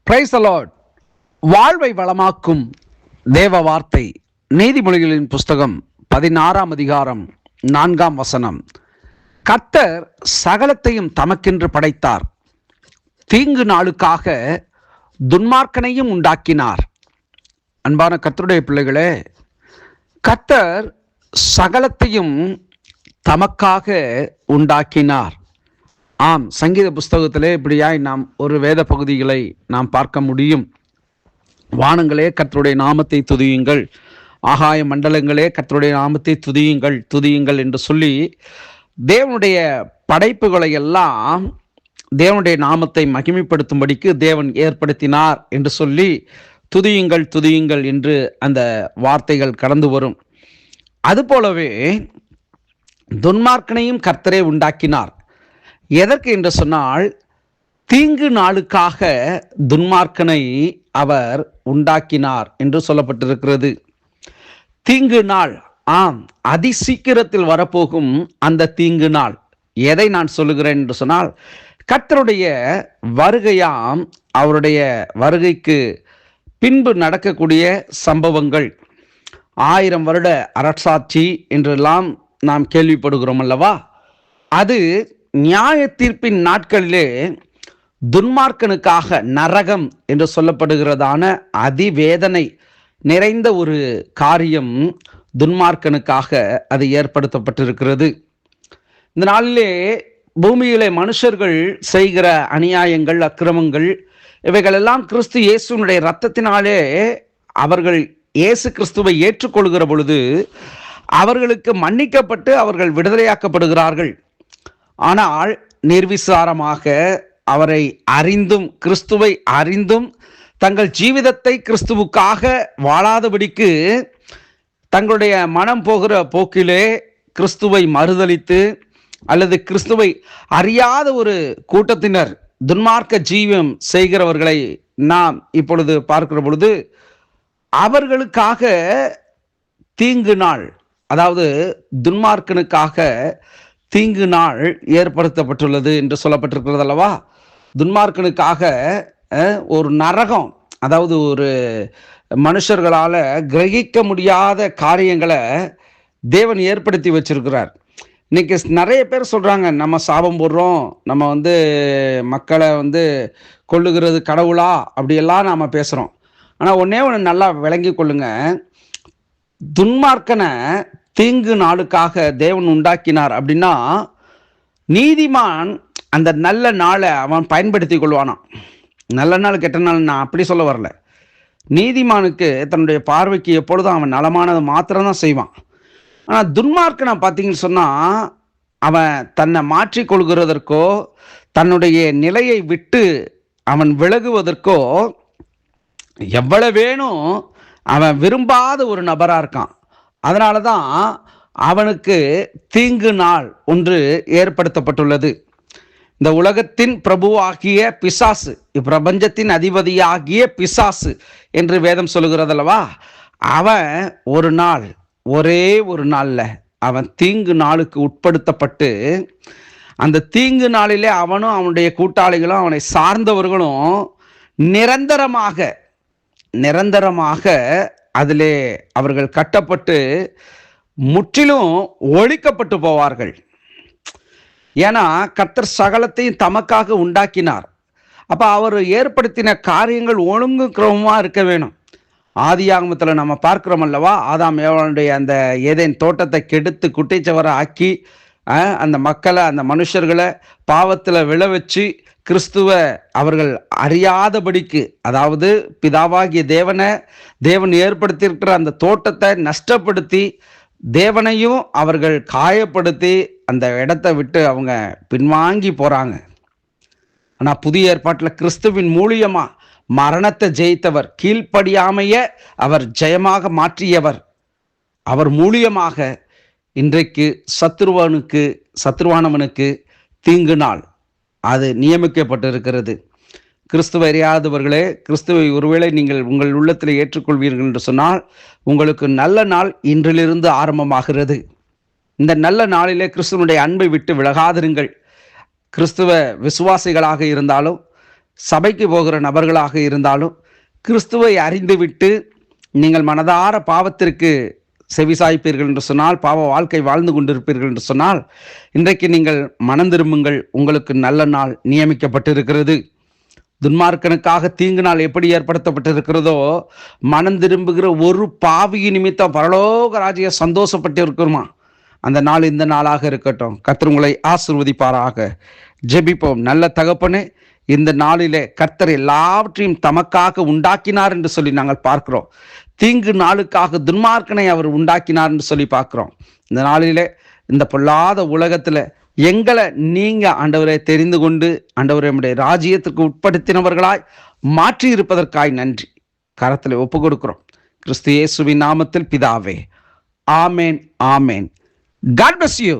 Praise the Lord. வாழ்வை வளமாக்கும் தேவ வார்த்தை. நீதிமொழிகளின் புஸ்தகம் 16ஆம் அதிகாரம் 4ஆம் வசனம். கர்த்தர் சகலத்தையும் தமக்கென்று படைத்தார், தீங்கு நாளுக்காக துன்மார்க்கனையும் உண்டாக்கினார். அன்பான கர்த்தருடைய பிள்ளைகளே, கர்த்தர் சகலத்தையும் தமக்காக உண்டாக்கினார். ஆம், சங்கீத புஸ்தகத்திலே இப்படியாய் நாம் ஒரு வேத பகுதிகளை நாம் பார்க்க முடியும். வானங்களே கர்த்தருடைய நாமத்தை துதியுங்கள், ஆகாய மண்டலங்களே கர்த்தருடைய நாமத்தை துதியுங்கள் துதியுங்கள் என்று சொல்லி தேவனுடைய படைப்புகளை எல்லாம் தேவனுடைய நாமத்தை மகிமைப்படுத்தும்படிக்கு தேவன் ஏற்படுத்தினார் என்று சொல்லி துதியுங்கள் துதியுங்கள் என்று அந்த வார்த்தைகள் கடந்து வரும். அதுபோலவே துன்மார்க்கனையும் கர்த்தரே உண்டாக்கினார். எதற்கு என்று சொன்னால், தீங்கு நாளுக்காக துன்மார்க்கனை அவர் உண்டாக்கினார் என்று சொல்லப்பட்டிருக்கிறது. தீங்கு நாள், ஆம், அதி சீக்கிரத்தில் வரப்போகும் அந்த தீங்கு நாள். எதை நான் சொல்லுகிறேன் என்று சொன்னால், கர்த்தருடைய வருகையாம், அவருடைய வருகைக்கு பின்பு நடக்கக்கூடிய சம்பவங்கள். 1000 வருட அரசாட்சி என்றெல்லாம் நாம் கேள்விப்படுகிறோம் அல்லவா? அது நியாய தீர்ப்பின் நாட்களிலே துன்மார்க்கனுக்காக நரகம் என்று சொல்லப்படுகிறதான அதிவேதனை நிறைந்த ஒரு காரியம் துன்மார்க்கனுக்காக அது ஏற்படுத்தப்பட்டிருக்கிறது. இந்த நாளிலே பூமியிலே மனுஷர்கள் செய்கிற அநியாயங்கள், அக்கிரமங்கள், இவைகளெல்லாம் கிறிஸ்து இயேசுனுடைய இரத்தத்தினாலே அவர்கள் இயேசு கிறிஸ்துவை ஏற்றுக்கொள்கிற பொழுது அவர்களுக்கு மன்னிக்கப்பட்டு அவர்கள் விடுதலையாக்கப்படுகிறார்கள். ஆனால் நிர்விசாரமாக அவரை அறிந்தும் கிறிஸ்துவை அறிந்தும் தங்கள் ஜீவிதத்தை கிறிஸ்துவுக்காக வாழாதபடிக்கு தங்களுடைய மனம் போகிற போக்கிலே கிறிஸ்துவை மறுதலித்து அல்லது கிறிஸ்துவை அறியாத ஒரு கூட்டத்தினர் துன்மார்க்க ஜீவம் செய்கிறவர்களை நாம் இப்பொழுது பார்க்கிற பொழுது அவர்களுக்காக தீங்கு நாள், அதாவது துன்மார்க்கனுக்காக தீங்கு நாள் ஏற்படுத்தப்பட்டுள்ளது என்று சொல்லப்பட்டிருக்கிறது அல்லவா? துன்மார்க்கனுக்காக ஒரு நரகம், அதாவது ஒரு மனுஷர்களால் கிரகிக்க முடியாத காரியங்களை தேவன் ஏற்படுத்தி வச்சிருக்கிறார். இன்னைக்கு நிறைய பேர் சொல்கிறாங்க, நம்ம சாபம் போடுறோம், நம்ம மக்களை கொல்லுகிறது கடவுளா, அப்படியெல்லாம் நாம் பேசுகிறோம். ஆனால் ஒன்றே ஒன்று நல்லா விளங்கி கொள்ளுங்க, துன்மார்க்கனை தீங்கு நாளுக்காக தேவன் உண்டாக்கினார் அப்படின்னா, நீதிமான் அந்த நல்ல நாளை அவன் பயன்படுத்தி கொள்வானான். நல்ல நாள் கெட்ட நாள் நான் அப்படி சொல்ல வரல. நீதிமானுக்கு தன்னுடைய பார்வைக்கு எப்பொழுதும் அவன் நலமானது மாத்திரம்தான் செய்வான். ஆனால் துன்மார்க்கனை பார்த்தீங்கன்னு சொன்னால், அவன் தன்னை மாற்றிக்கொள்கிறதற்கோ தன்னுடைய நிலையை விட்டு அவன் விலகுவதற்கோ எவ்வளவு வேணும் அவன் விரும்பாத ஒரு நபராக இருக்கான். அதனால தான் அவனுக்கு தீங்கு நாள் ஒன்று ஏற்படுத்தப்பட்டுள்ளது. இந்த உலகத்தின் பிரபுவாகிய பிசாசு, இப்பிரபஞ்சத்தின் அதிபதியாகிய பிசாசு என்று வேதம் சொல்லுகிறதல்லவா? அவன் ஒரு நாள், ஒரே ஒரு நாளில் அவன் தீங்கு நாளுக்கு உட்படுத்தப்பட்டு, அந்த தீங்கு நாளிலே அவனும் அவனுடைய கூட்டாளிகளும் அவனை சார்ந்தவர்களும் நிரந்தரமாக அதிலே அவர்கள் கட்டப்பட்டு முற்றிலும் ஒழிக்கப்பட்டு போவார்கள். ஏன்னா கர்த்தர் சகலத்தையும் தமக்காக உண்டாக்கினார். அப்போ அவர் ஏற்படுத்தின காரியங்கள் ஒழுங்கு கிரமமாக இருக்க வேணும். ஆதியாகமத்தில் நம்ம பார்க்கிறோம் அல்லவா? ஆதாம் ஏவாளுடைய அந்த ஏதேன் தோட்டத்தை கெடுத்து குட்டிச்சவரை ஆக்கி அந்த மக்களை, அந்த மனுஷர்களை பாவத்தில் விழ வச்சு கிறிஸ்துவ அவர்கள் அறியாதபடிக்கு, அதாவது பிதாவாகிய தேவன் ஏற்படுத்தியிருக்கிற அந்த தோட்டத்தை நஷ்டப்படுத்தி தேவனையும் அவர்கள் காயப்படுத்தி அந்த இடத்தை விட்டு அவங்க பின்வாங்கி போகிறாங்க. ஆனால் புதிய ஏற்பாட்டில் கிறிஸ்துவின் மூலியமா மரணத்தை ஜெயித்தவர், கீழ்ப்படியாமைய அவர் ஜெயமாக மாற்றியவர், அவர் மூலியமாக இன்றைக்கு சத்துருவானவனுக்கு தீங்கு நாள் அது நியமிக்கப்பட்டிருக்கிறது. கிறிஸ்துவை அறியாதவர்களே, கிறிஸ்துவை ஒருவேளை நீங்கள் உங்கள் உள்ளத்தில் ஏற்றுக்கொள்வீர்கள் என்று சொன்னால், உங்களுக்கு நல்ல நாள் இன்றிலிருந்து ஆரம்பமாகிறது. இந்த நல்ல நாளிலே கிறிஸ்துவனுடைய அன்பை விட்டு விலகாதிருங்கள். கிறிஸ்துவ விசுவாசிகளாக இருந்தாலும் சபைக்கு போகிற நபர்களாக இருந்தாலும் கிறிஸ்துவை அறிந்துவிட்டு நீங்கள் மனதார பாவத்திற்கு செவிசாய்ப்பீர்கள் என்று சொன்னால், பாவ வாழ்க்கை வாழ்ந்து கொண்டிருப்பீர்கள் என்று சொன்னால், இன்றைக்கு நீங்கள் மனம் திரும்புங்கள். உங்களுக்கு நல்ல நாள் நியமிக்கப்பட்டிருக்கிறது. துன்மார்க்கனுக்காக தீங்கு நாள் எப்படி ஏற்படுத்தப்பட்டிருக்கிறதோ, மனம் திரும்புகிற ஒரு பாவி நிமித்தம் பரலோக ராஜ்ய சந்தோஷப்பட்டு இருக்குமா, அந்த நாள் இந்த நாளாக இருக்கட்டும். கர்த்தர் உங்களை ஆசீர்வதிப்பாராக. ஜெபிப்போம். நல்ல தகப்பனே, இந்த நாளிலே கர்த்தர் எல்லாவற்றையும் தமக்காக உண்டாக்கினார் என்று சொல்லி நாங்கள் பார்க்கிறோம். தீங்கு நாளுக்காக துன்மார்க்கனை அவர் உண்டாக்கினார் என்று சொல்லி பார்க்கிறோம். இந்த நாளிலே இந்த பொல்லாத உலகத்துல எங்களை நீங்க ஆண்டவரை தெரிந்து கொண்டு ஆண்டவரை நம்முடைய ராஜ்யத்திற்கு உட்படுத்தினவர்களாய் மாற்றி இருப்பதற்காய் நன்றி. கரத்தில் ஒப்பு கொடுக்கிறோம். கிறிஸ்து இயேசுவின் நாமத்தில் பிதாவே, ஆமேன், ஆமேன். God bless you.